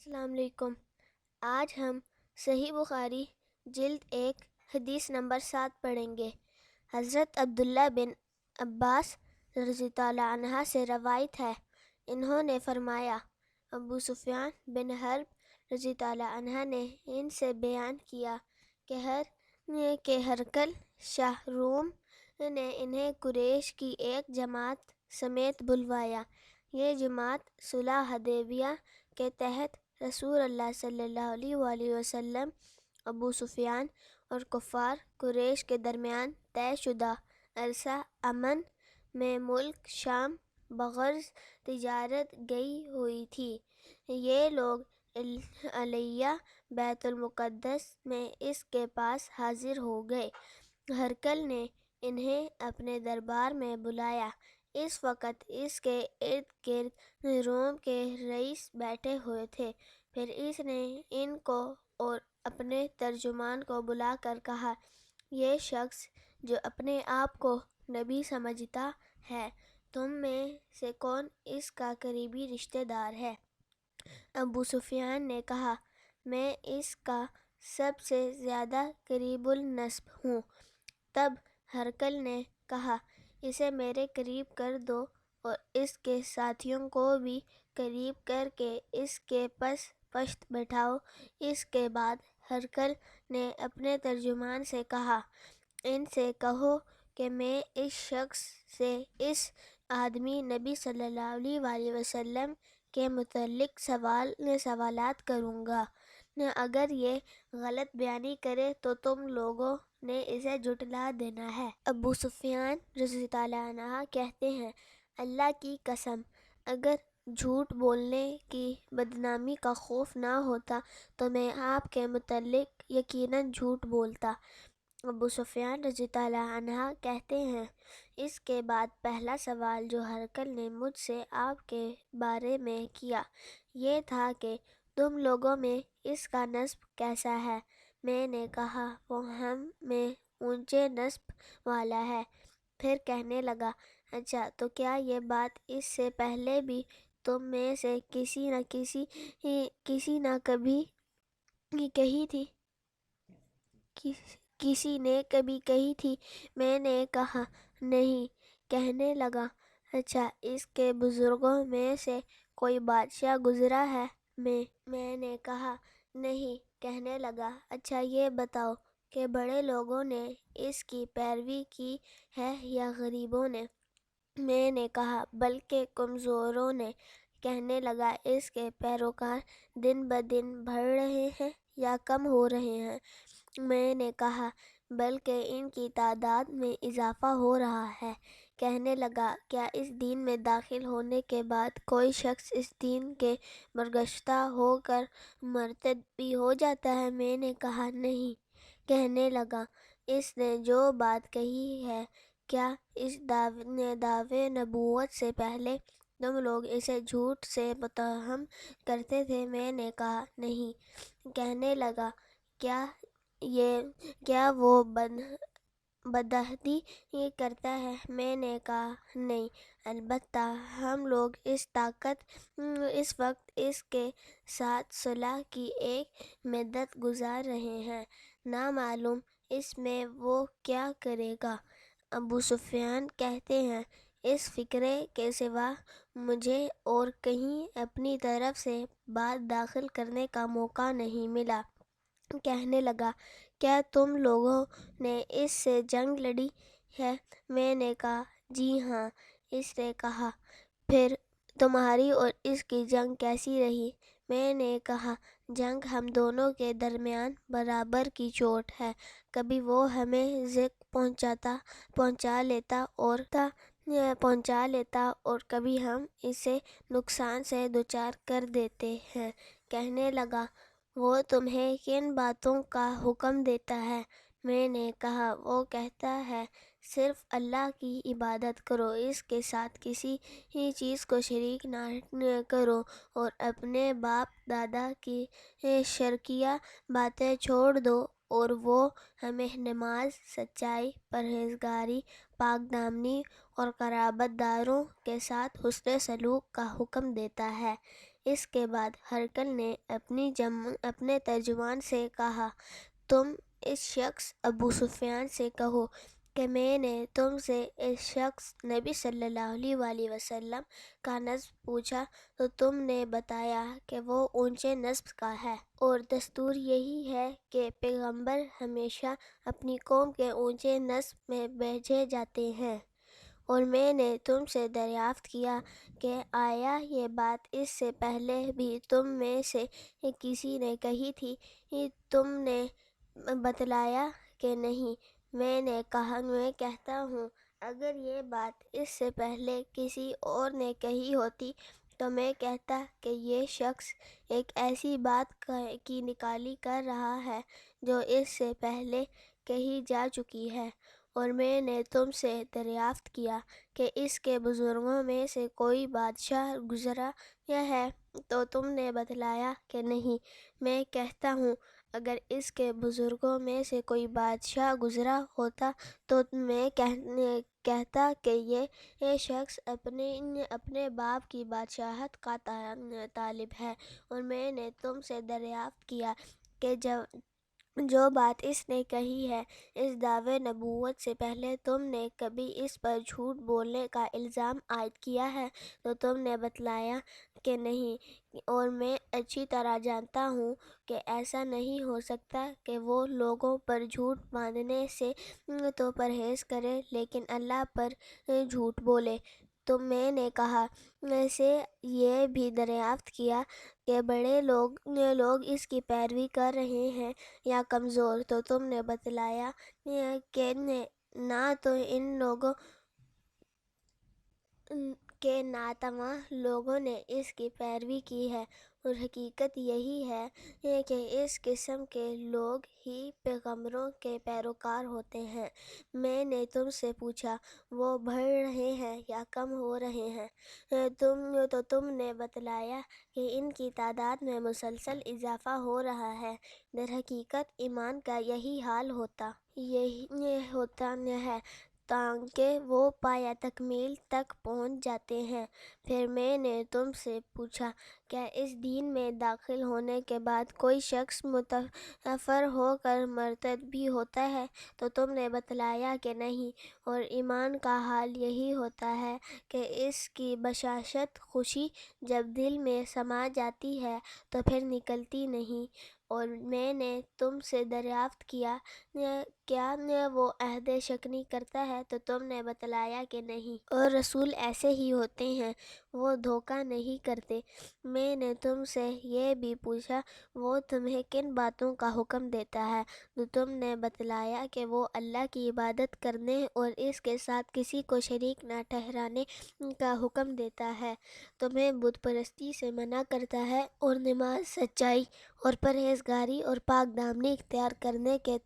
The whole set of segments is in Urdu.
السلام علیکم۔ آج ہم صحیح بخاری جلد 1 حدیث نمبر 7 پڑھیں گے۔ حضرت عبداللہ بن عباس رضی اللہ عنہ سے روایت ہے، انہوں نے فرمایا، ابو سفیان بن حرب رضی اللہ عنہ نے ان سے بیان کیا کہ ہرقل شاہ روم نے انہیں قریش کی ایک جماعت سمیت بلوایا۔ یہ جماعت صلح حدیبیہ کے تحت رسول اللہ صلی اللہ علیہ وآلہ وسلم، ابو سفیان اور کفار قریش کے درمیان طے شدہ عرصہ امن میں ملک شام بغرض تجارت گئی ہوئی تھی۔ یہ لوگ علیہ بیت المقدس میں اس کے پاس حاضر ہو گئے۔ ہرقل نے انہیں اپنے دربار میں بلایا۔ اس وقت اس کے ارد گرد روم کے رئیس بیٹھے ہوئے تھے۔ پھر اس نے ان کو اور اپنے ترجمان کو بلا کر کہا، یہ شخص جو اپنے آپ کو نبی سمجھتا ہے، تم میں سے کون اس کا قریبی رشتہ دار ہے؟ ابو سفیان نے کہا، میں اس کا سب سے زیادہ قریب النسب ہوں۔ تب ہرقل نے کہا، اسے میرے قریب کر دو اور اس کے ساتھیوں کو بھی قریب کر کے اس کے پس پشت بٹھاؤ۔ اس کے بعد ہرقل نے اپنے ترجمان سے کہا، ان سے کہو کہ میں اس شخص سے اس آدمی نبی صلی اللہ علیہ وآلہ وسلم کے متعلق سوالات کروں گا۔ اگر یہ غلط بیانی کرے تو تم لوگوں نے اسے جھٹلا دینا ہے۔ ابو سفیان رضی اللہ عنہ کہتے ہیں، اللہ کی قسم، اگر جھوٹ بولنے کی بدنامی کا خوف نہ ہوتا تو میں آپ کے متعلق یقیناً جھوٹ بولتا۔ ابو سفیان رضی اللہ عنہ کہتے ہیں، اس کے بعد پہلا سوال جو ہرقل نے مجھ سے آپ کے بارے میں کیا، یہ تھا کہ تم لوگوں میں اس کا نسب کیسا ہے؟ میں نے کہا، وہ ہم میں اونچے نسب والا ہے۔ پھر کہنے لگا، اچھا تو کیا یہ بات اس سے پہلے بھی تم میں سے کسی نے کبھی کہی تھی؟ میں نے کہا، نہیں۔ کہنے لگا، اچھا اس کے بزرگوں میں سے کوئی بادشاہ گزرا ہے؟ میں نے کہا، نہیں۔ کہنے لگا، اچھا یہ بتاؤ کہ بڑے لوگوں نے اس کی پیروی کی ہے یا غریبوں نے؟ میں نے کہا، بلکہ کمزوروں نے۔ کہنے لگا، اس کے پیروکار دن بدن بڑھ رہے ہیں یا کم ہو رہے ہیں؟ میں نے کہا، بلکہ ان کی تعداد میں اضافہ ہو رہا ہے۔ کہنے لگا، کیا اس دین میں داخل ہونے کے بعد کوئی شخص اس دین کے برگزشتہ ہو کر مرتد بھی ہو جاتا ہے؟ میں نے کہا، نہیں۔ کہنے لگا، اس نے جو بات کہی ہے، کیا اس دعوے نبوت سے پہلے تم لوگ اسے جھوٹ سے متہم کرتے تھے؟ میں نے کہا، نہیں۔ کہنے لگا، کیا وہ بدعہدی کرتا ہے؟ میں نے کہا، نہیں۔ البتہ ہم لوگ اس وقت اس کے ساتھ صلح کی ایک مدت گزار رہے ہیں، نہ معلوم اس میں وہ کیا کرے گا۔ ابو سفیان کہتے ہیں، اس فقرے کے سوا مجھے اور کہیں اپنی طرف سے بات داخل کرنے کا موقع نہیں ملا۔ کہنے لگا، کیا تم لوگوں نے اس سے جنگ لڑی ہے؟ میں نے کہا، جی ہاں۔ اس نے کہا، پھر تمہاری اور اس کی جنگ کیسی رہی؟ میں نے کہا، جنگ ہم دونوں کے درمیان برابر کی چوٹ ہے، کبھی وہ ہمیں ضرر پہنچا لیتا اور کبھی ہم اسے نقصان سے دوچار کر دیتے ہیں۔ کہنے لگا، وہ تمہیں کن باتوں کا حکم دیتا ہے؟ میں نے کہا، وہ کہتا ہے، صرف اللہ کی عبادت کرو، اس کے ساتھ کسی چیز کو شریک نہ کرو، اور اپنے باپ دادا کی شرکیہ باتیں چھوڑ دو، اور وہ ہمیں نماز، سچائی، پرہیزگاری، پاک دامنی اور قرابت داروں کے ساتھ حسن سلوک کا حکم دیتا ہے۔ اس کے بعد ہرقل نے اپنے ترجمان سے کہا، تم اس شخص ابو سفیان سے کہو کہ میں نے تم سے اس شخص نبی صلی اللہ علیہ وآلہ وسلم کا نسب پوچھا تو تم نے بتایا کہ وہ اونچے نسب کا ہے، اور دستور یہی ہے کہ پیغمبر ہمیشہ اپنی قوم کے اونچے نسب میں بھیجے جاتے ہیں، اور میں نے تم سے دریافت کیا کہ آیا یہ بات اس سے پہلے بھی تم میں سے کسی نے کہی تھی؟ تم نے بتلایا کہ نہیں۔ میں کہتا ہوں اگر یہ بات اس سے پہلے کسی اور نے کہی ہوتی تو میں کہتا کہ یہ شخص ایک ایسی بات کی نکالی کر رہا ہے جو اس سے پہلے کہی جا چکی ہے، اور میں نے تم سے دریافت کیا کہ اس کے بزرگوں میں سے کوئی بادشاہ گزرا ہے تو تم نے بتلایا کہ نہیں۔ میں کہتا ہوں اگر اس کے بزرگوں میں سے کوئی بادشاہ گزرا ہوتا تو میں کہتا کہ یہ شخص اپنے باپ کی بادشاہت کا طالب ہے، اور میں نے تم سے دریافت کیا کہ جو بات اس نے کہی ہے اس دعوے نبوت سے پہلے تم نے کبھی اس پر جھوٹ بولنے کا الزام عائد کیا ہے تو تم نے بتلایا کہ نہیں، اور میں اچھی طرح جانتا ہوں کہ ایسا نہیں ہو سکتا کہ وہ لوگوں پر جھوٹ باندھنے سے تو پرہیز کرے لیکن اللہ پر جھوٹ بولے۔ تو میں نے کہا سے یہ بھی دریافت کیا کہ بڑے لوگ اس کی پیروی کر رہے ہیں یا کمزور، تو تم نے بتلایا کہ نہ تو ان لوگوں کے ناتواں لوگوں نے اس کی پیروی کی ہے، اور حقیقت یہی ہے کہ اس قسم کے لوگ ہی پیغمبروں کے پیروکار ہوتے ہیں۔ میں نے تم سے پوچھا وہ بڑھ رہے ہیں یا کم ہو رہے ہیں تو تم نے بتلایا کہ ان کی تعداد میں مسلسل اضافہ ہو رہا ہے۔ در حقیقت ایمان کا یہی حال ہوتا ہے تاکہ وہ پایہ تکمیل تک پہنچ جاتے ہیں۔ پھر میں نے تم سے پوچھا کیا اس دین میں داخل ہونے کے بعد کوئی شخص متنفر ہو کر مرتد بھی ہوتا ہے تو تم نے بتلایا کہ نہیں، اور ایمان کا حال یہی ہوتا ہے کہ اس کی بشاشت خوشی جب دل میں سما جاتی ہے تو پھر نکلتی نہیں۔ اور میں نے تم سے دریافت کیا کیا وہ عہد شکنی کرتا ہے تو تم نے بتلایا کہ نہیں، اور رسول ایسے ہی ہوتے ہیں، وہ دھوکہ نہیں کرتے۔ میں نے تم سے یہ بھی پوچھا وہ تمہیں کن باتوں کا حکم دیتا ہے تو تم نے بتلایا کہ وہ اللہ کی عبادت کرنے اور اس کے ساتھ کسی کو شریک نہ ٹھہرانے کا حکم دیتا ہے، تمہیں بت پرستی سے منع کرتا ہے اور نماز، سچائی اور پرہیزگاری اور پاک دامنی اختیار کرنے کے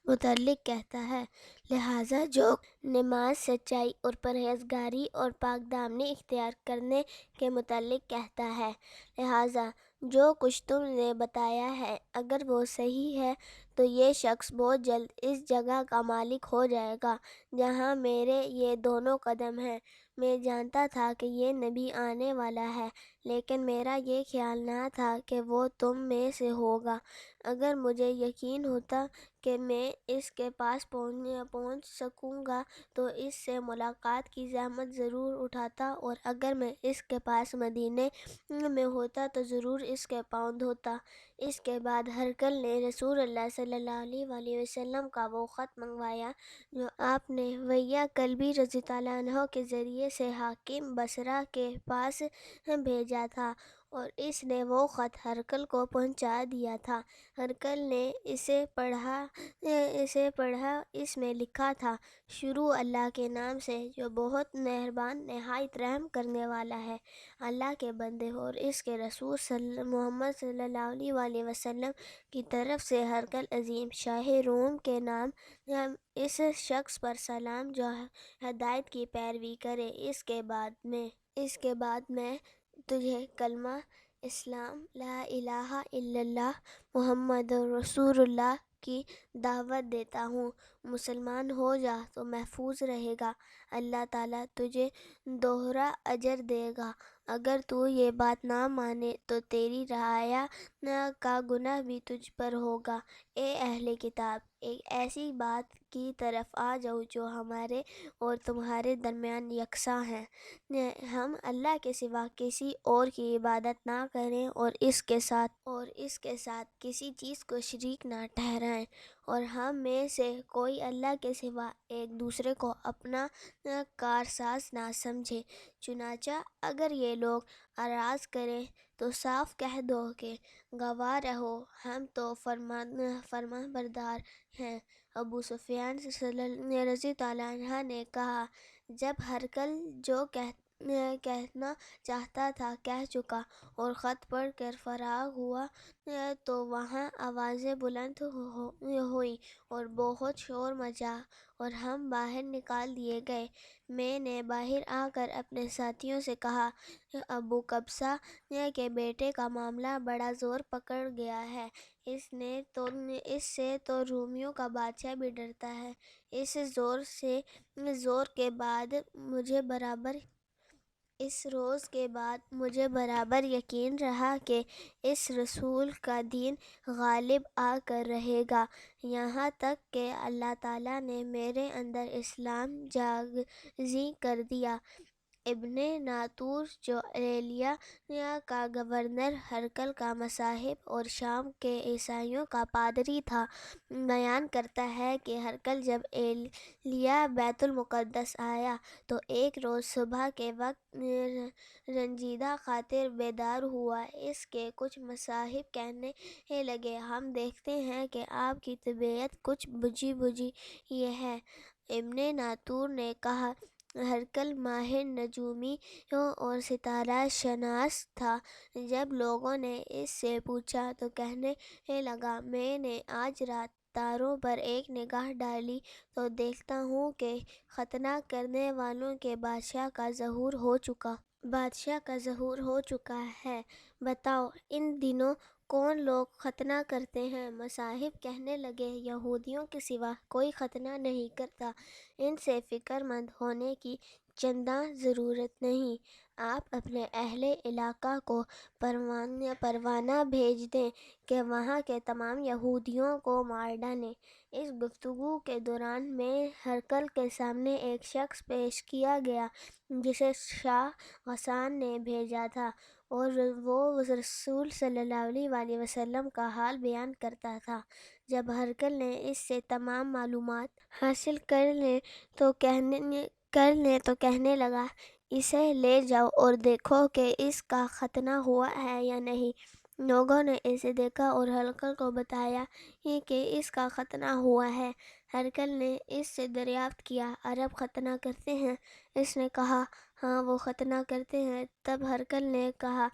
متعلق کہتا ہے۔ لہٰذا جو نماز، سچائی اور پرہیزگاری اور پاک دامنی اختیار کرنے کے متعلق کہتا ہے، لہٰذا جو کچھ تم نے بتایا ہے اگر وہ صحیح ہے تو یہ شخص بہت جلد اس جگہ کا مالک ہو جائے گا جہاں میرے یہ دونوں قدم ہیں۔ میں جانتا تھا کہ یہ نبی آنے والا ہے لیکن میرا یہ خیال نہ تھا کہ وہ تم میں سے ہوگا۔ اگر مجھے یقین ہوتا کہ میں اس کے پاس پہنچ سکوں گا تو اس سے ملاقات کی زحمت ضرور اٹھاتا، اور اگر میں اس کے پاس مدینے میں ہوتا تو ضرور اس کے پاؤں دھوتا۔ اس کے بعد ہرقل نے رسول اللہ صلی اللہ علیہ وآلہ وسلم کا وہ خط منگوایا جو آپ نے وحیہ کلبی رضی اللہ عنہ کے ذریعے سے حاکم بصرہ کے پاس بھیجا تھا، اور اس نے وہ خط ہرقل کو پہنچا دیا تھا۔ ہرقل نے اسے پڑھا، اس میں لکھا تھا، شروع اللہ کے نام سے جو بہت مہربان نہایت رحم کرنے والا ہے۔ اللہ کے بندے اور اس کے رسول محمد صلی اللہ علیہ وآلہ وسلم کی طرف سے ہرقل عظیم شاہ روم کے نام، اس شخص پر سلام جو ہدایت کی پیروی کرے۔ اس کے بعد میں تجھے کلمہ اسلام لا الہ الا اللہ محمد رسول اللہ کی دعوت دیتا ہوں، مسلمان ہو جا تو محفوظ رہے گا، اللہ تعالیٰ تجھے دوہرا اجر دے گا۔ اگر تو یہ بات نہ مانے تو تیری رعایا کا گناہ بھی تجھ پر ہوگا۔ اے اہل کتاب، ایک ایسی بات کی طرف آ جاؤ جو ہمارے اور تمہارے درمیان یکساں ہے۔ ہم اللہ کے سوا کسی اور کی عبادت نہ کریں اور اس کے ساتھ کسی چیز کو شریک نہ ٹھہرائیں، اور ہم میں سے کوئی اللہ کے سوا ایک دوسرے کو اپنا کارساز نہ سمجھے۔ چنانچہ اگر یہ لوگ اعراض کریں تو صاف کہہ دو کہ گواہ رہو ہم تو فرما بردار ہیں۔ ابو سفیان رضی اللہ عنہ نے کہا، جب ہرقل جو کہنا چاہتا تھا کہہ چکا اور خط پڑھ کر فارغ ہوا تو وہاں آوازیں بلند ہوئیں اور بہت شور مچا اور ہم باہر نکال دیے گئے۔ میں نے باہر آ کر اپنے ساتھیوں سے کہا، ابو قبصہ کے بیٹے کا معاملہ بڑا زور پکڑ گیا ہے، اس سے تو رومیوں کا بادشاہ بھی ڈرتا ہے۔ اس روز کے بعد مجھے برابر یقین رہا کہ اس رسول کا دین غالب آ کر رہے گا، یہاں تک کہ اللہ تعالیٰ نے میرے اندر اسلام جاگزیں کر دیا۔ ابن ناطور جو ایلیا کا گورنر، ہرقل کا مصاحب اور شام کے عیسائیوں کا پادری تھا، بیان کرتا ہے کہ ہرقل جب ایلیا بیت المقدس آیا تو ایک روز صبح کے وقت رنجیدہ خاطر بیدار ہوا۔ اس کے کچھ مصاحب کہنے لگے، ہم دیکھتے ہیں کہ آپ کی طبیعت کچھ بجھی یہ ہے۔ ابن ناطور نے کہا، ہرقل ماہر نجومی اور ستارہ شناس تھا۔ جب لوگوں نے اس سے پوچھا تو کہنے لگا، میں نے آج رات تاروں پر ایک نگاہ ڈالی تو دیکھتا ہوں کہ ختنہ کرنے والوں کے بادشاہ کا ظہور ہو چکا ہے۔ بتاؤ ان دنوں کون لوگ ختنہ کرتے ہیں؟ مصاحب کہنے لگے، یہودیوں کے سوا کوئی ختنہ نہیں کرتا۔ ان سے فکر مند ہونے کی چنداں ضرورت نہیں، آپ اپنے اہل علاقہ کو پروانہ بھیج دیں کہ وہاں کے تمام یہودیوں کو مار ڈالیں۔ اس گفتگو کے دوران میں ہرقل کے سامنے ایک شخص پیش کیا گیا جسے شاہ غسان نے بھیجا تھا، اور وہ رسول صلی اللہ علیہ وسلم کا حال بیان کرتا تھا۔ جب ہرقل نے اس سے تمام معلومات حاصل کر لیں تو کہنے لگا، اسے لے جاؤ اور دیکھو کہ اس کا ختنہ ہوا ہے یا نہیں۔ لوگوں نے اسے دیکھا اور ہرقل کو بتایا کہ اس کا ختنہ ہوا ہے۔ ہرقل نے اس سے دریافت کیا، عرب ختنہ کرتے ہیں؟ اس نے کہا، ہاں وہ ختنہ کرتے ہیں۔ تب ہرقل نے کہا،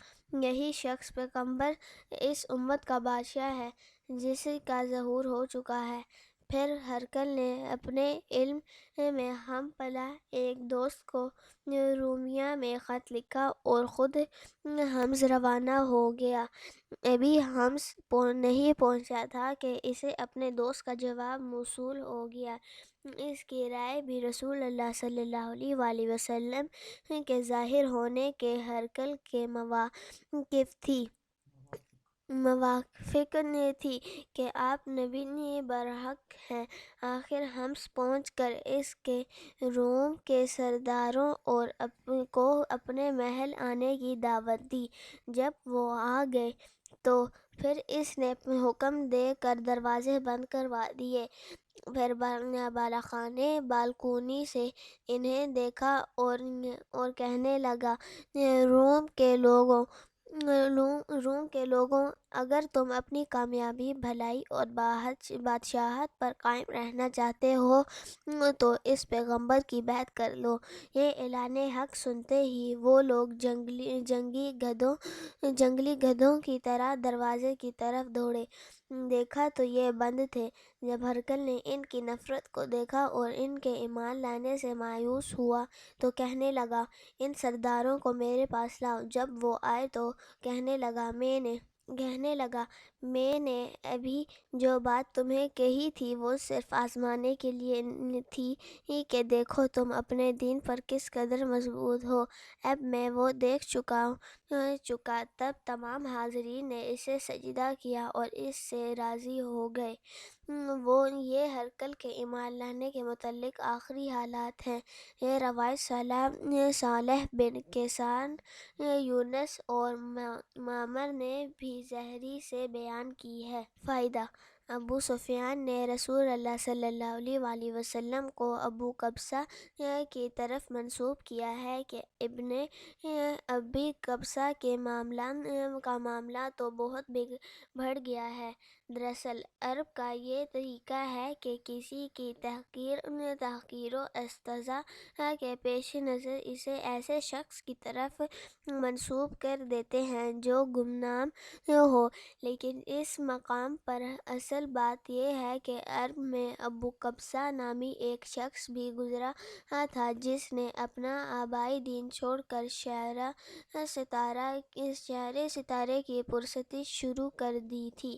یہی شخص پیغمبر اس امت کا بادشاہ ہے جس کا ظہور ہو چکا ہے۔ پھر ہرقل نے اپنے علم میں ہم پلہ ایک دوست کو رومیہ میں خط لکھا اور خود حمص روانہ ہو گیا۔ ابھی حمص نہیں پہنچا تھا کہ اسے اپنے دوست کا جواب موصول ہو گیا۔ اس کی رائے بھی رسول اللہ صلی اللہ علیہ وسلم کے ظاہر ہونے کے ہرقل کے موافق تھی کہ آپ نبی برحق ہیں۔ آخر حمص پہنچ کر اس کے روم کے سرداروں کو اپنے محل آنے کی دعوت دی۔ جب وہ آ گئے تو پھر اس نے حکم دے کر دروازے بند کروا دیے۔ پھر بالاخانے بالکونی سے انہیں دیکھا اور کہنے لگا، روم کے لوگوں، اگر تم اپنی کامیابی، بھلائی اور بادشاہت پر قائم رہنا چاہتے ہو تو اس پیغمبر کی بیعت کر لو۔ یہ اعلان حق سنتے ہی وہ لوگ جنگلی گدھوں کی طرح دروازے کی طرف دوڑے۔ دیکھا تو یہ بند تھے۔ جب ہرقل نے ان کی نفرت کو دیکھا اور ان کے ایمان لانے سے مایوس ہوا تو کہنے لگا، ان سرداروں کو میرے پاس لاؤ۔ جب وہ آئے تو کہنے لگا، میں نے کہنے لگا، میں نے ابھی جو بات تمہیں کہی تھی وہ صرف آزمانے کے لیے تھی کہ دیکھو تم اپنے دین پر کس قدر مضبوط ہو۔ اب میں وہ دیکھ چکا۔ تب تمام حاضرین نے اسے سجدہ کیا اور اس سے راضی ہو گئے۔ وہ یہ ہرقل کے ایمان لانے کے متعلق آخری حالات ہیں۔ یہ روایت صالح بن کیسان، یونس اور معمر نے بھی زہری سے بیان کی ہے۔ فائدہ: ابو سفیان نے رسول اللہ صلی اللہ علیہ وسلم کو ابو قبصہ کی طرف منسوب کیا ہے کہ ابن ابی قبصہ کا معاملہ تو بہت بڑھ گیا ہے۔ دراصل عرب کا یہ طریقہ ہے کہ کسی کی تحقیر و استہزاء کے پیش نظر اسے ایسے شخص کی طرف منسوب کر دیتے ہیں جو گمنام ہو، لیکن اس مقام پر اصل بات یہ ہے کہ عرب میں ابو قبصہ نامی ایک شخص بھی گزرا تھا جس نے اپنا آبائی دین چھوڑ کر شہر ستارے کی پرستی شروع کر دی تھی۔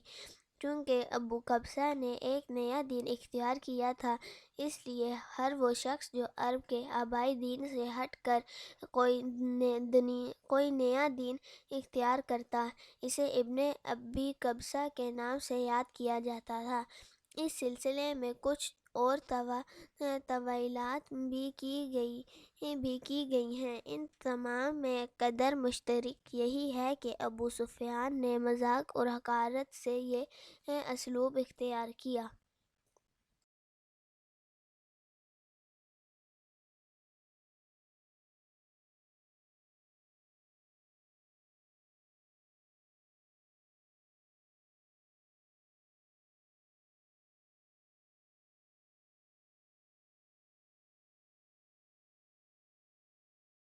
چونکہ ابو قبصہ نے ایک نیا دین اختیار کیا تھا، اس لیے ہر وہ شخص جو عرب کے آبائی دین سے ہٹ کر کوئی نیا دین اختیار کرتا، اسے ابن ابی قبصہ کے نام سے یاد کیا جاتا تھا۔ اس سلسلے میں کچھ اور تاویلات بھی کی گئی ہیں۔ ان تمام میں قدر مشترک یہی ہے کہ ابو سفیان نے مذاق اور حقارت سے یہ اسلوب اختیار کیا۔